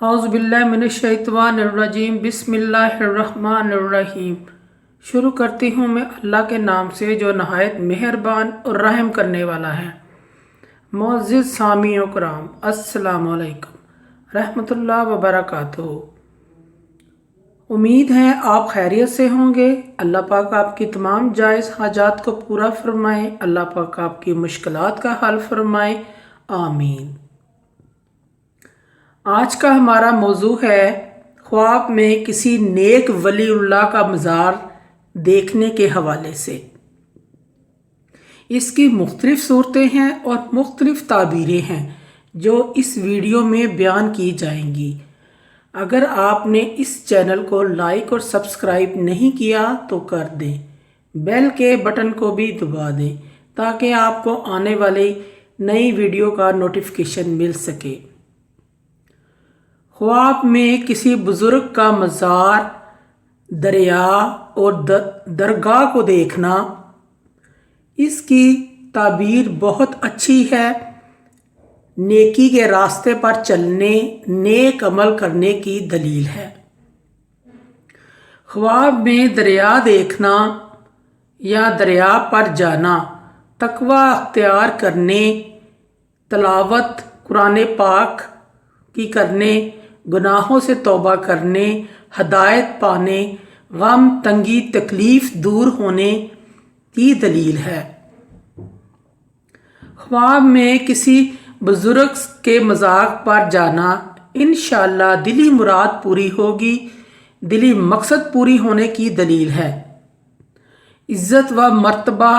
اعوذ باللہ من الشیطان الرجیم بسم اللہ الرحمن الرحیم۔ شروع کرتی ہوں میں اللہ کے نام سے جو نہایت مہربان اور رحم کرنے والا ہے۔ معزز سامعین کرام، السلام علیکم رحمۃ اللہ وبرکاتہ۔ امید ہے آپ خیریت سے ہوں گے۔ اللہ پاک آپ کی تمام جائز حاجات کو پورا فرمائے، اللہ پاک آپ کی مشکلات کا حل فرمائے، آمین۔ آج کا ہمارا موضوع ہے خواب میں کسی نیک ولی اللہ کا مزار دیکھنے کے حوالے سے۔ اس کی مختلف صورتیں ہیں اور مختلف تعبیریں ہیں جو اس ویڈیو میں بیان کی جائیں گی۔ اگر آپ نے اس چینل کو لائک اور سبسکرائب نہیں کیا تو کر دیں، بیل کے بٹن کو بھی دبا دیں تاکہ آپ کو آنے والی نئی ویڈیو کا نوٹیفیکیشن مل سکے۔ خواب میں کسی بزرگ کا مزار، دریا اور درگاہ کو دیکھنا، اس کی تعبیر بہت اچھی ہے۔ نیکی کے راستے پر چلنے، نیک عمل کرنے کی دلیل ہے۔ خواب میں دریا دیکھنا یا دریا پر جانا، تقوی اختیار کرنے، تلاوت قرآن پاک کی کرنے، گناہوں سے توبہ کرنے، ہدایت پانے، غم تنگی تکلیف دور ہونے کی دلیل ہے۔ خواب میں کسی بزرگ کے مزار پر جانا، انشاءاللہ دلی مراد پوری ہوگی، دلی مقصد پوری ہونے کی دلیل ہے۔ عزت و مرتبہ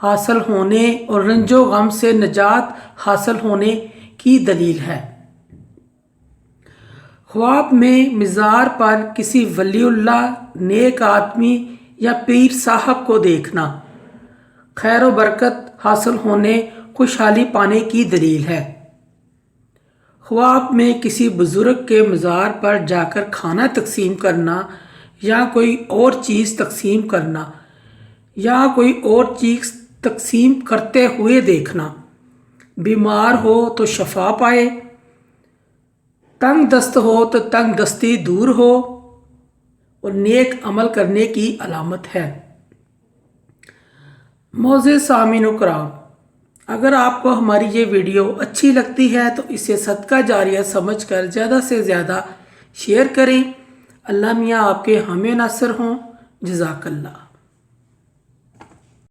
حاصل ہونے اور رنج و غم سے نجات حاصل ہونے کی دلیل ہے۔ خواب میں مزار پر کسی ولی اللہ، نیک آدمی یا پیر صاحب کو دیکھنا، خیر و برکت حاصل ہونے، خوشحالی پانے کی دلیل ہے۔ خواب میں کسی بزرگ کے مزار پر جا کر کھانا تقسیم کرنا یا کوئی اور چیز تقسیم کرنا یا کوئی اور چیز تقسیم کرتے ہوئے دیکھنا، بیمار ہو تو شفا پائے، تنگ دست ہو تو تنگ دستی دور ہو اور نیک عمل کرنے کی علامت ہے۔ معزز سامعین کرام، اگر آپ کو ہماری یہ ویڈیو اچھی لگتی ہے تو اسے صدقہ جاریہ سمجھ کر زیادہ سے زیادہ شیئر کریں۔ اللہ میاں آپ کے حامی ناصر ہوں۔ جزاک اللہ۔